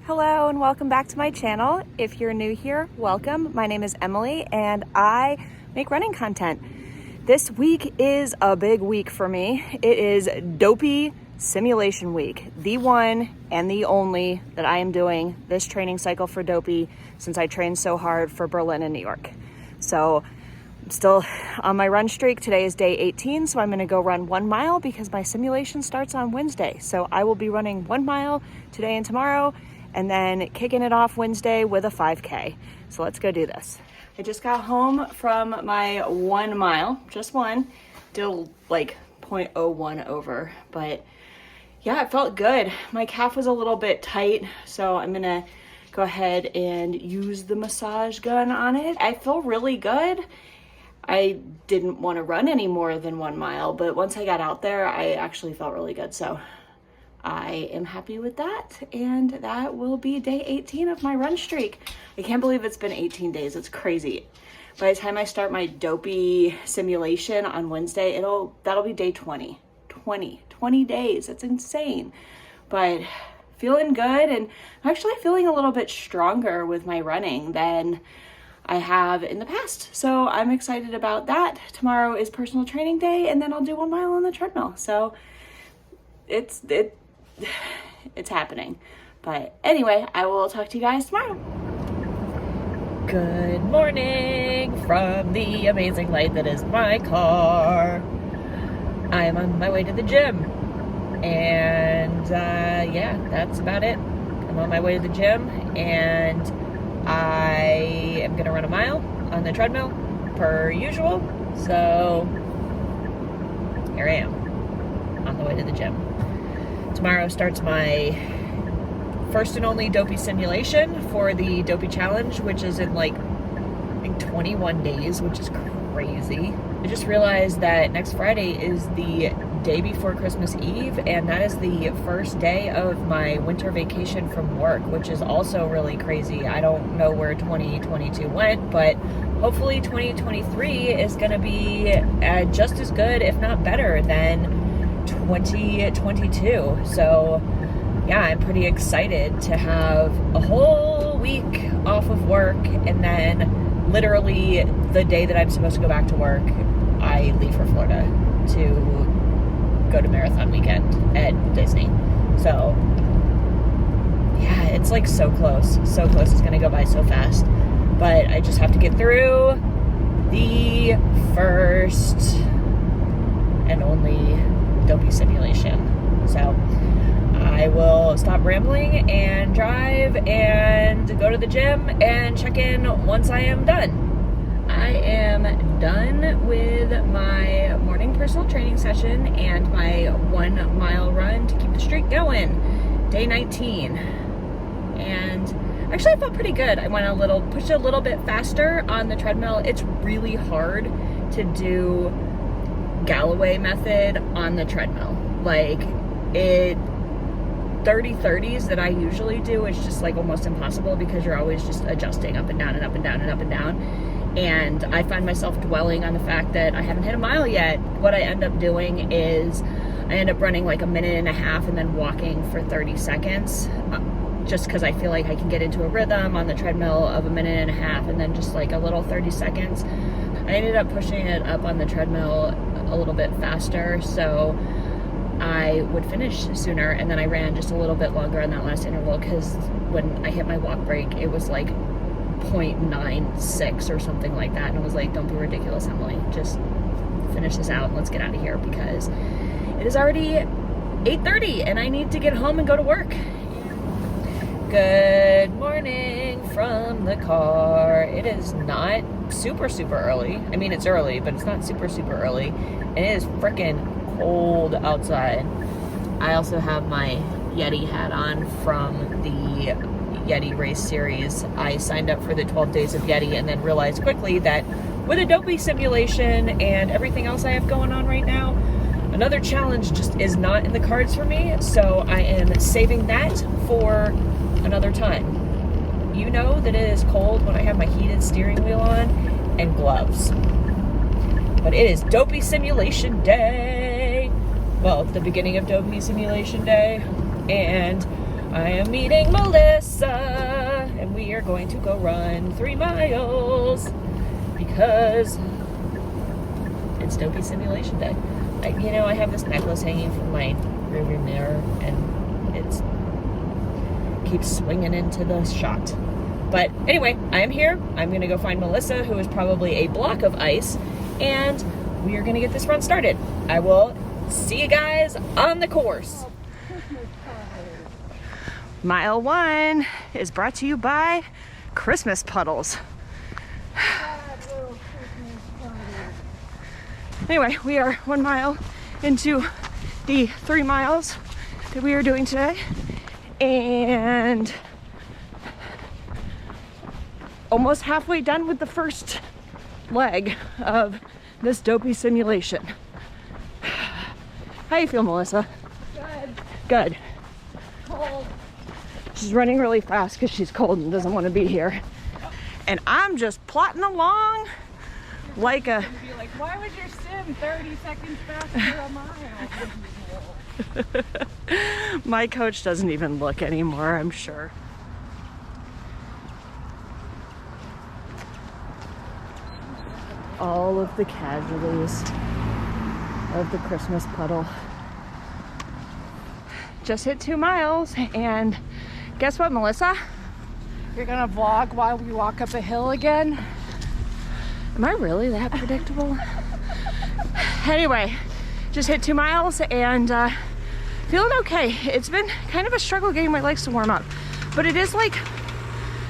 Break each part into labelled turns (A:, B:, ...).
A: Hello and welcome back to my channel. If you're new here, welcome. My name is Emily and I make running content. This week is a big week for me. It is Dopey Simulation Week, the one and the only that I am doing this training cycle for Dopey since I trained so hard for Berlin and New York. So I'm still on my run streak. Today is day 18, so I'm gonna go run 1 mile because my simulation starts on Wednesday. So I will be running 1 mile today and tomorrow, and then kicking it off Wednesday with a 5K. So let's go do this. I just got home from my 1 mile, just one, did like 0.01 over, but yeah, it felt good. My calf was a little bit tight, so I'm gonna go ahead and use the massage gun on it. I feel really good. I didn't want to run any more than 1 mile, but once I got out there, I actually felt really good. So I am happy with that, and that will be day 18 of my run streak. I can't believe it's been 18 days. It's crazy. By the time I start my Dopey simulation on Wednesday, that'll be day 20. 20 days. That's insane. But feeling good, and I'm actually feeling a little bit stronger with my running than I have in the past. So I'm excited about that. Tomorrow is personal training day, and then I'll do 1 mile on the treadmill. So it's happening. But anyway, I will talk to you guys tomorrow.
B: Good morning from the amazing light that is my car. I am on my way to the gym, and yeah, that's about it. I'm on my way to the gym, and I am gonna run 1 mile on the treadmill per usual. So here I am on the way to the gym. Tomorrow starts my first and only Dopey simulation for the Dopey Challenge, which is in like, I think 21 days, which is crazy. I just realized that next Friday is the day before Christmas Eve, and that is the first day of my winter vacation from work, which is also really crazy. I don't know where 2022 went, but hopefully 2023 is gonna be just as good, if not better, than 2022. So yeah, I'm pretty excited to have a whole week off of work, and then literally the day that I'm supposed to go back to work, I leave for Florida to go to Marathon Weekend at Disney. So yeah, it's like so close. It's gonna go by so fast, but I just have to get through the first and only Dopey simulation. So I will stop rambling and drive and go to the gym and check in once I am done. I am done with my morning personal training session and my 1 mile run to keep the streak going. Day 19. And actually I felt pretty good. I went pushed a little bit faster on the treadmill. It's really hard to do Galloway method on the treadmill. Like, 30-30s that I usually do is just like almost impossible because you're always just adjusting up and down and up and down and up and down. And I find myself dwelling on the fact that I haven't hit a mile yet. What I end up doing is I end up running like 1.5 minutes and then walking for 30 seconds just because I feel like I can get into a rhythm on the treadmill of 1.5 minutes and then just like a little 30 seconds. I ended up pushing it up on the treadmill a little bit faster so I would finish sooner, and then I ran just a little bit longer on that last interval because when I hit my walk break it was like 0.96 or something like that, and I was like, don't be ridiculous, Emily, just finish this out and let's get out of here because it is already 8:30 and I need to get home and go to work. Good morning from the car. It is not super early. I mean, it's early, but it's not super early, and it is freaking cold outside. I also have my Yeti hat on from the Yeti race series. I signed up for the 12 days of Yeti and then realized quickly that with a Dopey simulation and everything else I have going on right now, another challenge just is not in the cards for me, so I am saving that for another time. You know that it is cold when I have my heated steering wheel on and gloves. But it is Dopey Simulation Day. Well, the beginning of Dopey Simulation Day. And I am meeting Melissa, and we are going to go run 3 miles because it's Dopey Simulation Day. I have this necklace hanging from my rearview mirror, and it keeps swinging into the shot. But anyway, I am here. I'm going to go find Melissa, who is probably a block of ice, and we are going to get this run started. I will see you guys on the course.
A: Mile 1 is brought to you by Christmas Puddles. Anyway, we are 1 mile into the 3 miles that we are doing today, and almost halfway done with the first leg of this Dopey simulation. How you feel, Melissa?
C: Good.
A: Good.
C: Cold.
A: She's running really fast because she's cold and doesn't want to be here. And I'm just plodding along like a...
C: Be like, why was your sim 30 seconds faster a mile?
A: My coach doesn't even look anymore, I'm sure. All of the casualties of the Christmas puddle. Just hit 2 miles, and guess what, Melissa?
C: You're gonna vlog while we walk up a hill again?
A: Am I really that predictable? Anyway, just hit 2 miles and feeling okay. It's been kind of a struggle getting my legs to warm up, but it is like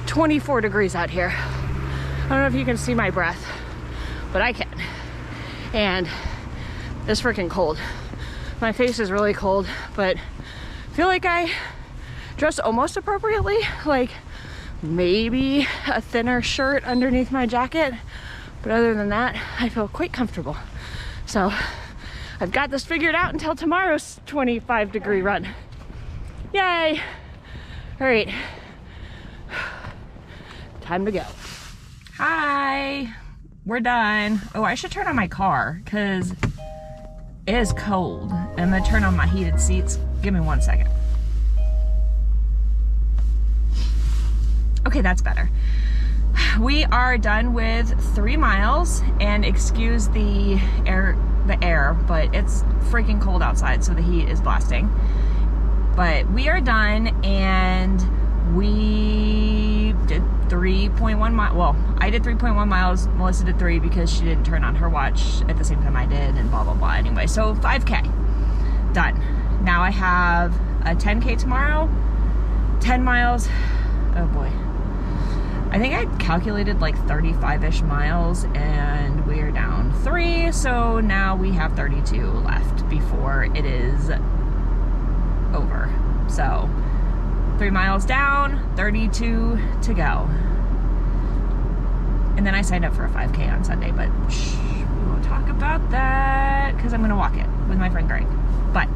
A: 24 degrees out here. I don't know if you can see my breath, but I can. And it's freaking cold. My face is really cold, but I feel like I dressed almost appropriately, like maybe a thinner shirt underneath my jacket. But other than that, I feel quite comfortable. So I've got this figured out until tomorrow's 25-degree run. Yay! All right, time to go.
B: Hi, we're done. Oh, I should turn on my car because it is cold. I'm gonna turn on my heated seats. Give me 1 second. Okay, that's better. We are done with 3 miles, and excuse the air, but it's freaking cold outside, so the heat is blasting. But we are done, and we did 3.1 miles. Well, I did 3.1 miles. Melissa did 3 because she didn't turn on her watch at the same time I did, and blah, blah, blah. Anyway, so 5K done. Now I have a 10K tomorrow, 10 miles. Oh boy. I think I calculated like 35-ish miles, and we are down 3, so now we have 32 left before it is over. So 3 miles down, 32 to go. And then I signed up for a 5K on Sunday, but we won't talk about that because I'm gonna walk it with my friend Greg. But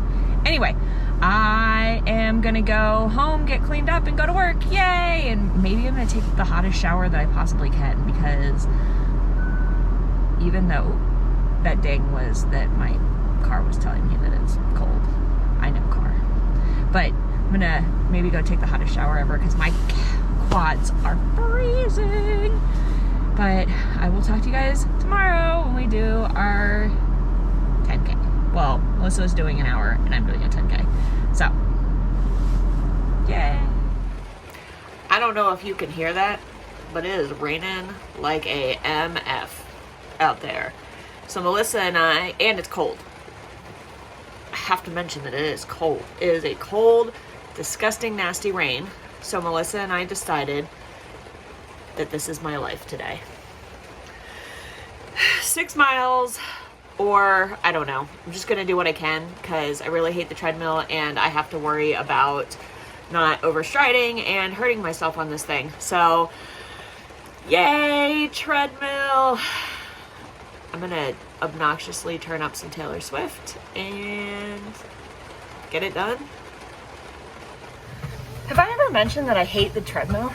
B: anyway, I am gonna go home, get cleaned up, and go to work. Yay! And maybe I'm gonna take the hottest shower that I possibly can, because even though that ding was that my car was telling me that it's cold, I know car. But I'm gonna maybe go take the hottest shower ever because my quads are freezing. But I will talk to you guys tomorrow when we do our 10K. Well, Melissa's doing an hour and I'm doing a 10K. So, yay. I don't know if you can hear that, but it is raining like a MF out there. So Melissa and it's cold. I have to mention that it is cold. It is a cold, disgusting, nasty rain. So Melissa and I decided that this is my life today. 6 miles, or I don't know. I'm just gonna do what I can because I really hate the treadmill and I have to worry about not overstriding and hurting myself on this thing. So, yay, treadmill. I'm gonna obnoxiously turn up some Taylor Swift and get it done. Have I ever mentioned that I hate the treadmill?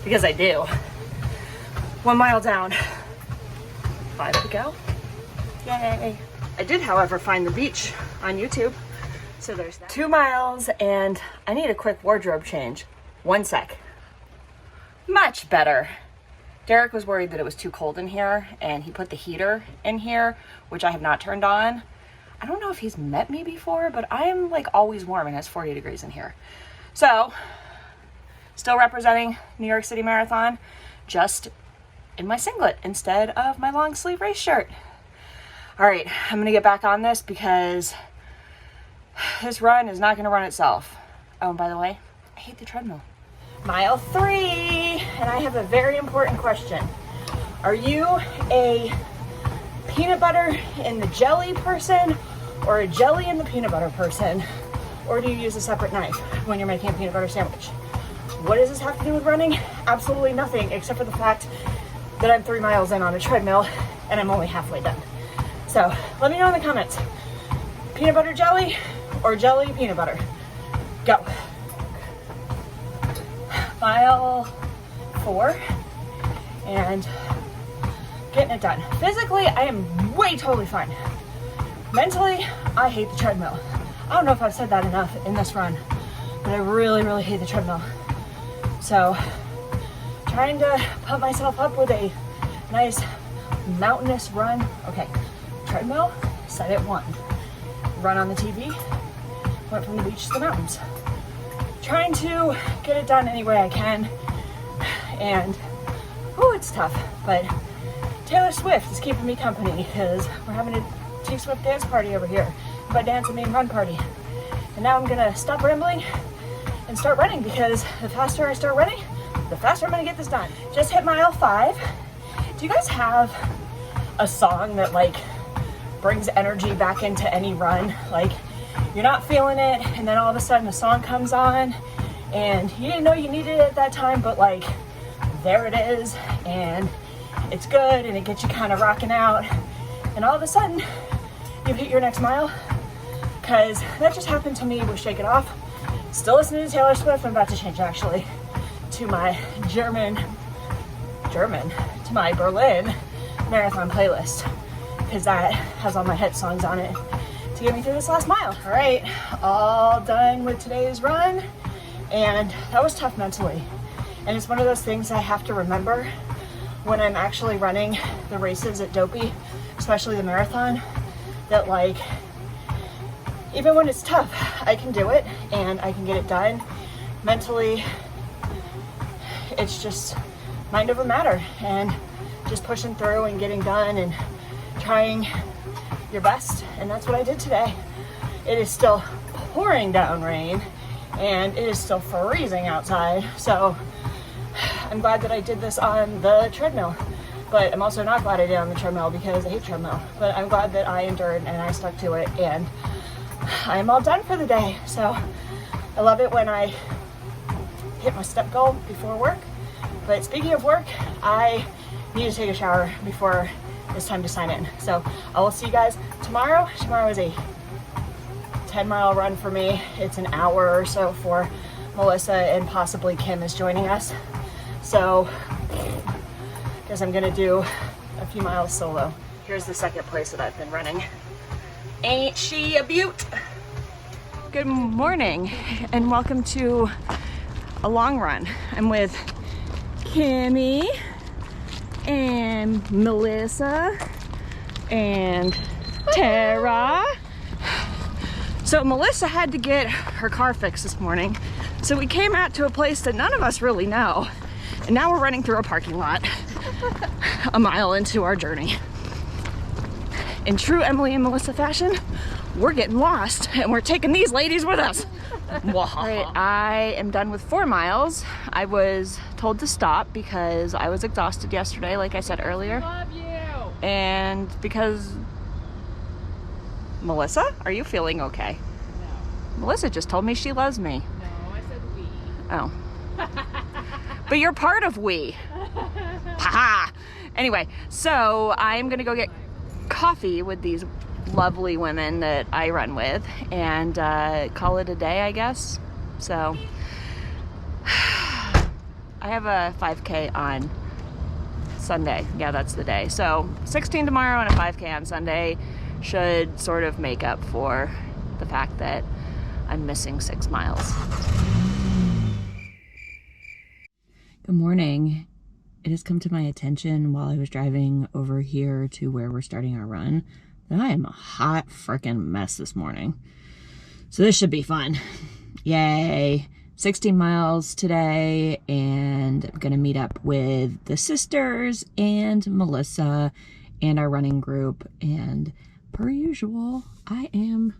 B: Because I do. 1 mile down, 5 to go. Yay. I did, however, find the beach on YouTube.
A: So there's that. 2 miles, and I need a quick wardrobe change. 1 sec. Much better. Derek was worried that it was too cold in here, and he put the heater in here, which I have not turned on. I don't know if he's met me before, but I'm like always warm and it's 40 degrees in here. So, still representing New York City Marathon, just in my singlet instead of my long sleeve race shirt. All right, I'm gonna get back on this because this run is not gonna run itself. Oh, and by the way, I hate the treadmill. Mile 3, and I have a very important question. Are you a peanut butter in the jelly person or a jelly in the peanut butter person? Or do you use a separate knife when you're making a peanut butter sandwich? What does this have to do with running? Absolutely nothing, except for the fact that I'm 3 miles in on a treadmill and I'm only halfway done. So let me know in the comments, peanut butter jelly or jelly peanut butter? Go. Mile 4, and getting it done. Physically, I am way totally fine. Mentally, I hate the treadmill. I don't know if I've said that enough in this run, but I really, really hate the treadmill. So, trying to pump myself up with a nice mountainous run. Okay, treadmill, set at 1. Run on the TV, went from the beach to the mountains. Trying to get it done any way I can, and it's tough, but Taylor Swift is keeping me company because we're having a T-Swift dance party over here. By dance, I mean run party. And now I'm gonna stop rambling and start running, because the faster I start running, the faster I'm gonna get this done. Just hit mile 5. Do you guys have a song that like brings energy back into any run? Like, you're not feeling it, and then all of a sudden a song comes on, and you didn't know you needed it at that time, but like, there it is, and it's good, and it gets you kind of rocking out, and all of a sudden, you hit your next mile, because that just happened to me with Shake It Off. Still listening to Taylor Swift. I'm about to change, actually, to my to my Berlin marathon playlist, because that has all my hit songs on it to get me through this last mile. All right, all done with today's run, and that was tough mentally. And it's one of those things I have to remember when I'm actually running the races at Dopey, especially the marathon, that like, even when it's tough, I can do it and I can get it done. Mentally, it's just mind over matter, and just pushing through and getting done and trying your best, and that's what I did today. It is still pouring down rain, and it is still freezing outside, so I'm glad that I did this on the treadmill, but I'm also not glad I did it on the treadmill because I hate treadmill, but I'm glad that I endured and I stuck to it, and I'm all done for the day. So I love it when I hit my step goal before work. But speaking of work, I need to take a shower before it's time to sign in. So I will see you guys tomorrow. Tomorrow is a 10-mile run for me. It's an hour or so for Melissa, and possibly Kim is joining us. So I guess I'm gonna do a few miles solo. Here's the second place that I've been running. Ain't she a beaut? Good morning and welcome to a long run. I'm with Kimmy and Melissa and Tara. So Melissa had to get her car fixed this morning, so we came out to a place that none of us really know, and now we're running through a parking lot a mile into our journey. In true Emily and Melissa fashion, we're getting lost and we're taking these ladies with us. All right, I am done with 4 miles. I was told to stop because I was exhausted yesterday, like I said earlier.
C: Love you.
A: And because Melissa, are you feeling okay?
C: No.
A: Melissa just told me she loves me.
C: No, I said we.
A: Oh. But you're part of we. Ha! Anyway, so I'm gonna go get coffee with these lovely women that I run with and call it a day, I guess. So I have a 5K on Sunday. Yeah, that's the day. So 16 tomorrow and a 5K on Sunday should sort of make up for the fact that
B: I'm missing 6 miles. Good morning. It has come to my attention while I was driving over here to where we're starting our run that I am a hot frickin' mess this morning. So this should be fun. Yay. 16 miles today, and I'm gonna meet up with the sisters and Melissa and our running group, and per usual, I am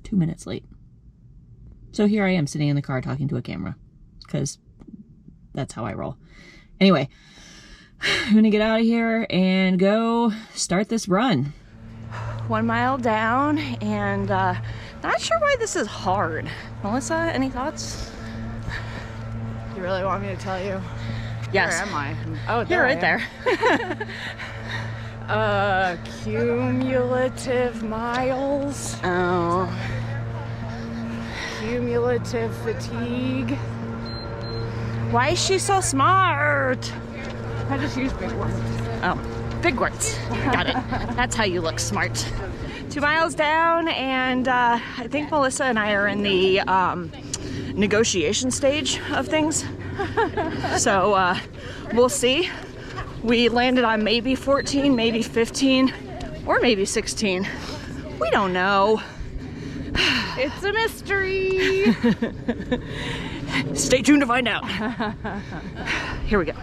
B: 2 minutes late. So here I am sitting in the car talking to a camera, because that's how I roll. Anyway, I'm gonna get out of here and go start this run. 1 mile down, and not sure why this is hard. Melissa, any thoughts?
C: You really want me to tell you?
B: Yes.
C: Where am I? Oh,
B: You're right there.
C: Cumulative miles.
B: Oh.
C: Cumulative fatigue.
B: Why is she so smart?
C: I just use big words.
B: Oh, big words. Got it. That's how you look smart. 2 miles down, and I think Melissa and I are in the negotiation stage of things. So we'll see. We landed on maybe 14, maybe 15, or maybe 16. We don't know.
C: It's a mystery.
B: Stay tuned to find out. Here we go.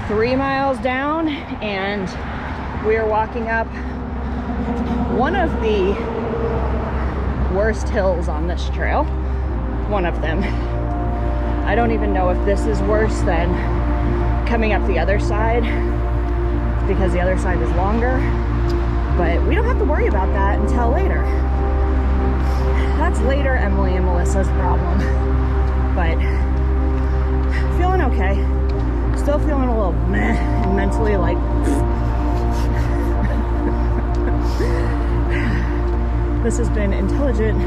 B: 3 miles down, and we are walking up one of the worst hills on this trail. One of them. I don't even know if this is worse than coming up the other side, because the other side is longer, but we don't have to worry about that until later. That's later Emily and Melissa's problem, but feeling okay. Still feeling a little meh and mentally like this has been intelligent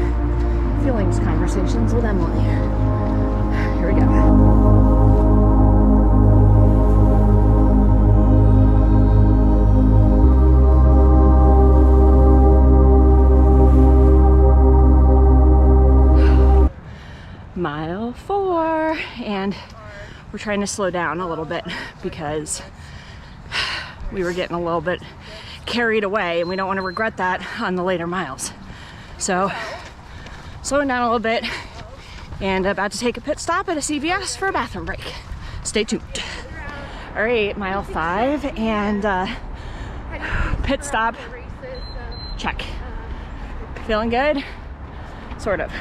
B: feelings conversations with Emily. Here we go. Mile 4, and we're trying to slow down a little bit because we were getting a little bit carried away, and we don't want to regret that on the later miles. So slowing down a little bit, and about to take a pit stop at a CVS for a bathroom break. Stay tuned. All right, mile 5, and pit stop. Check. Feeling good? Sort of.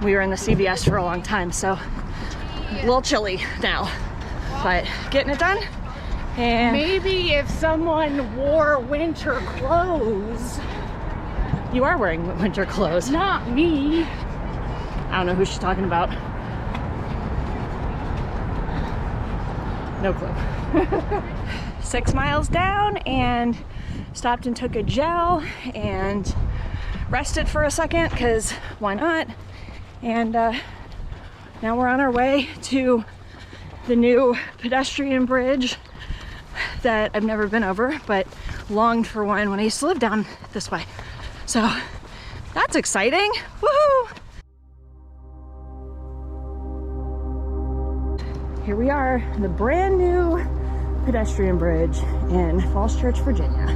B: We were in the CVS for a long time, so a little chilly now, but getting it done. And
C: maybe if someone wore winter clothes.
B: You are wearing winter clothes.
C: Not me.
B: I don't know who she's talking about. No clue. 6 miles down, and stopped and took a gel and rested for a second, because why not? And now we're on our way to the new pedestrian bridge that I've never been over, but longed for one when I used to live down this way. So that's exciting. Woohoo! Here we are, the brand new pedestrian bridge in Falls Church, Virginia.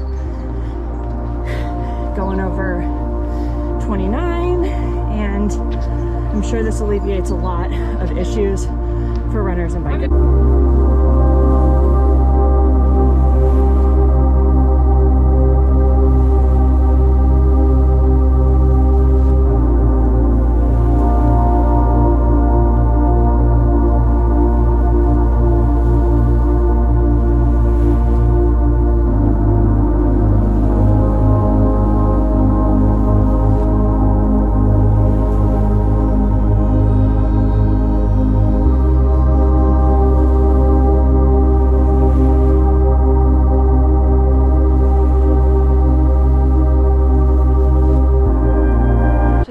B: Going over 29, and I'm sure this alleviates a lot of issues for runners and bikers.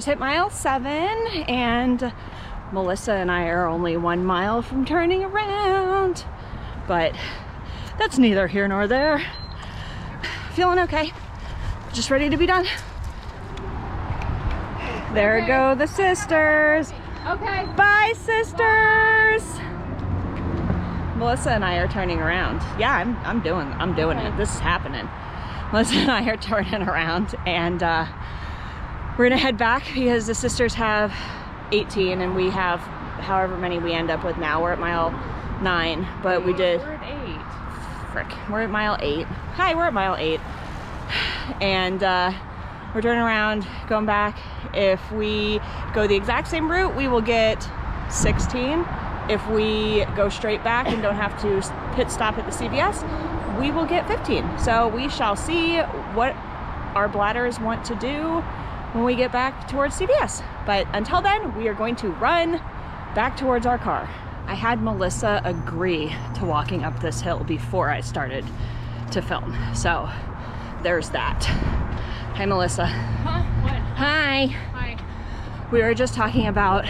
B: Hit mile 7, and Melissa and I are only 1 mile from turning around, but that's neither here nor there. Feeling okay, just ready to be done.
A: There go the sisters.
C: Okay.
A: Bye, sisters. Melissa and I are turning around. Yeah, I'm doing it. This is happening. Melissa and I are turning around, and we're gonna head back because the sisters have 18 and we have however many we end up with now. We're at mile 9, but we did.
C: We're at 8.
A: Frick, we're at mile 8. Hi, we're at mile 8. And we're turning around, going back. If we go the exact same route, we will get 16. If we go straight back and don't have to pit stop at the CVS, we will get 15. So we shall see what our bladders want to do when we get back towards CVS. But until then, we are going to run back towards our car. I had Melissa agree to walking up this hill before I started to film. So there's that. Hi, Melissa.
C: Huh? What?
A: Hi.
C: Hi.
A: We were just talking about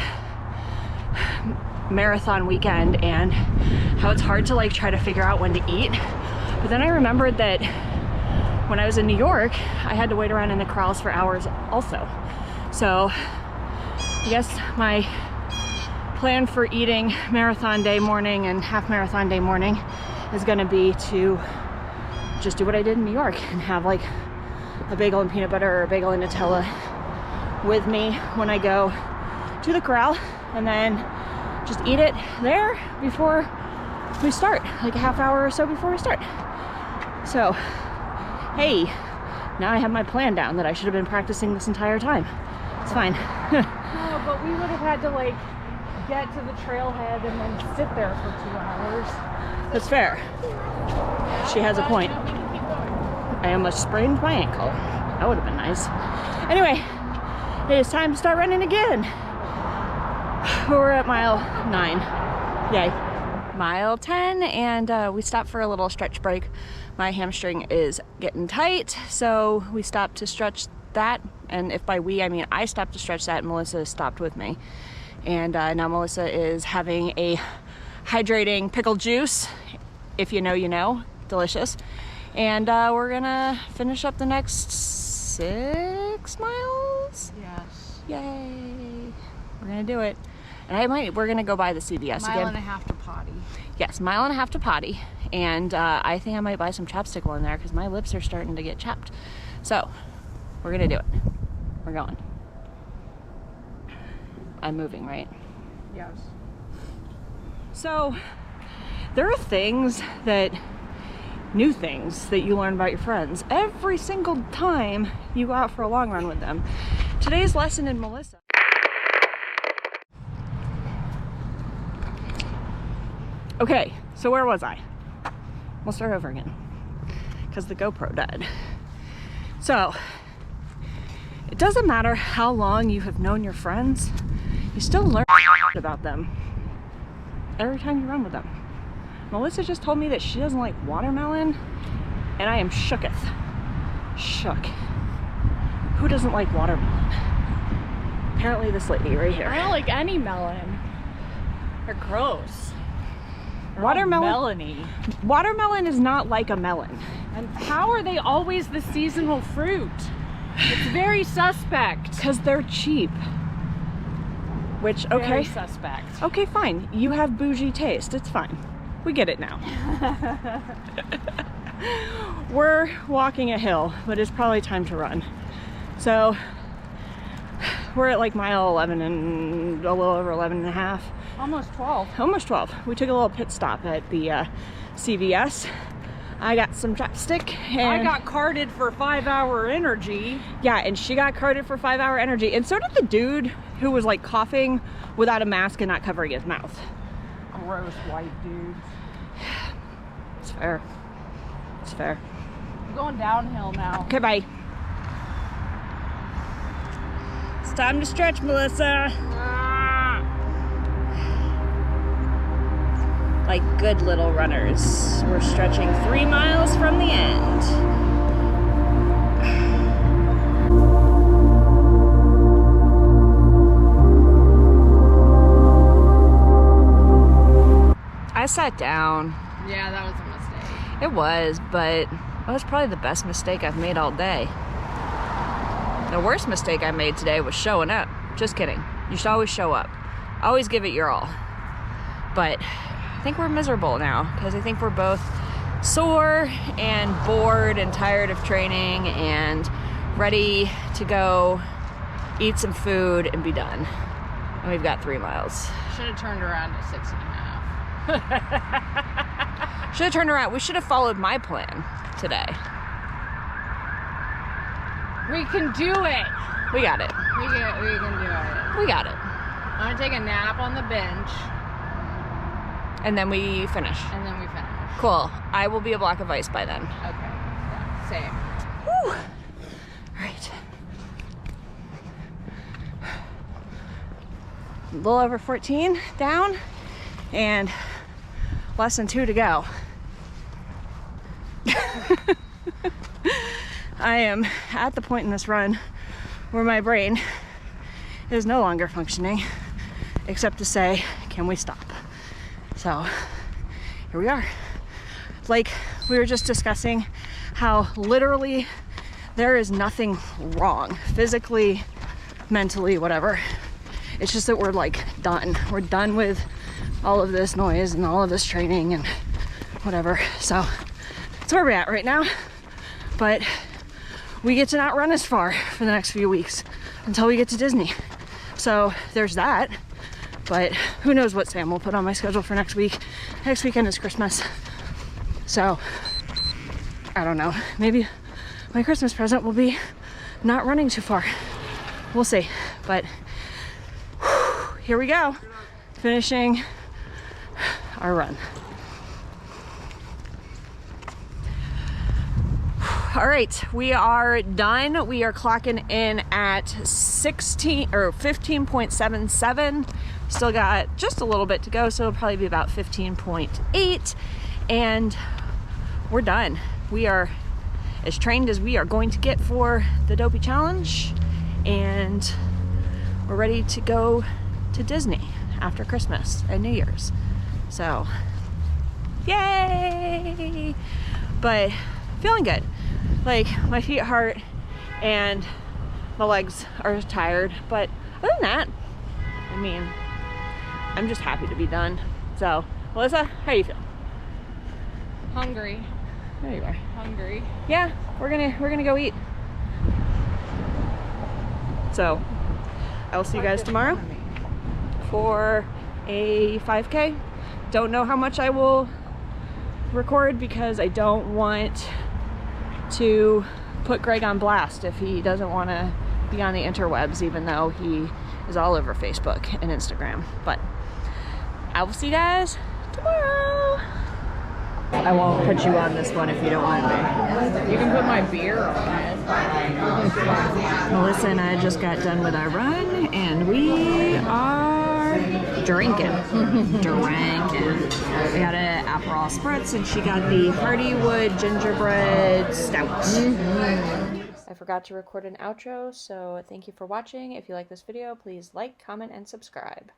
A: marathon weekend and how it's hard to like try to figure out when to eat. But then I remembered that when I was in New York, I had to wait around in the corrals for hours also. So I guess my plan for eating marathon day morning and half marathon day morning is gonna be to just do what I did in New York and have like a bagel and peanut butter or a bagel and Nutella with me when I go to the corral, and then just eat it there before we start, like a half hour or so before we start. So, hey, now I have my plan down that I should have been practicing this entire time. It's fine.
C: No, but we would have had to like get to the trailhead and then sit there for 2 hours.
A: That's fair. She has a point. I almost sprained my ankle. That would have been nice. Anyway, it is time to start running again. We're at mile 9. Yay. Mile 10, and we stopped for a little stretch break. My hamstring is getting tight, so we stopped to stretch that. And if by we, I mean I stopped to stretch that, and Melissa stopped with me. And now Melissa is having a hydrating pickle juice. If you know, you know. Delicious. And we're gonna finish up the next 6 miles.
C: Yes.
A: Yay. We're gonna do it. And we're gonna go by the CVS again.
C: Mile and a half to potty.
A: Yes, mile and a half to potty. And I think I might buy some chapstick while in there because my lips are starting to get chapped. So we're gonna do it. We're going. I'm moving, right?
C: Yes.
A: So there are new things that you learn about your friends every single time you go out for a long run with them. Today's lesson in Melissa. Okay, so where was I? We'll start over again because the GoPro died. So it doesn't matter how long you have known your friends, you still learn about them every time you run with them. Melissa just told me that she doesn't like watermelon, and I am shooketh. Shook. Who doesn't like watermelon? Apparently this lady right here.
C: I don't like any melon. They're gross. They're
A: Watermelon.
C: melony.
A: Watermelon is not like a melon.
C: And how are they always the seasonal fruit? It's very suspect.
A: Because they're cheap. Which, okay.
C: Very suspect.
A: Okay, fine. You have bougie taste. It's fine. We get it now. We're walking a hill, but it's probably time to run. So we're at like mile 11 and a little over 11 and a half.
C: Almost 12.
A: Almost 12. We took a little pit stop at the CVS. I got some chapstick and
C: I got carded for 5-hour energy.
A: yeah, and she got carded for 5-hour energy, and so did the dude who was like coughing without a mask and not covering his mouth.
C: Gross white dudes.
A: It's fair. It's fair.
C: I'm going downhill now.
A: Okay, bye. It's time to stretch, Melissa. Like good little runners. We're stretching 3 miles from the end. I sat down.
C: Yeah, that was a mistake.
A: It was, but it was probably the best mistake I've made all day. The worst mistake I made today was showing up. Just kidding. You should always show up. Always give it your all. But I think we're miserable now because I think we're both sore and bored and tired of training and ready to go eat some food and be done. And we've got 3 miles.
C: Should have turned around at 6.5.
A: Should have turned around. We should have followed my plan today.
C: We can do it.
A: We got it.
C: We can do it.
A: We got it.
C: I'm gonna take a nap on the bench.
A: And then we finish.
C: And then we finish.
A: Cool. I will be a block of ice by then.
C: Okay. Yeah, same.
A: Woo! All right. A little over 14 down and less than 2 to go. I am at the point in this run where my brain is no longer functioning except to say, can we stop? So here we are. Like we were just discussing how literally there is nothing wrong physically, mentally, whatever. It's just that we're like done. We're done with all of this noise and all of this training and whatever. So that's where we're at right now. But we get to not run as far for the next few weeks until we get to Disney. So there's that. But who knows what Sam will put on my schedule for next week. Next weekend is Christmas. So I don't know. Maybe my Christmas present will be not running too far. We'll see. But here we go. Finishing our run. All right, we are done. We are clocking in at 15.77. Still got just a little bit to go, so it'll probably be about 15.8. And we're done. We are as trained as we are going to get for the Dopey Challenge. And we're ready to go to Disney after Christmas and New Year's. So, yay! But feeling good. Like my feet hurt and my legs are tired, but other than that, I mean, I'm just happy to be done. So, Melissa, how do you feel?
C: Hungry.
A: There you are.
C: Hungry.
A: Yeah, we're gonna go eat. So, I will see you guys tomorrow for a 5K. Don't know how much I will record because I don't want to put Greg on blast if he doesn't want to be on the interwebs, even though he is all over Facebook and Instagram. But I will see you guys tomorrow. I won't put you on this one if you don't want me.
C: You can put my beer on it.
A: Melissa and I just got done with our run and we are drinking. We got an Aperol Spritz and she got the Hardywood gingerbread stout. I forgot to record an outro, so thank you for watching. If you like this video, please like, comment, and subscribe.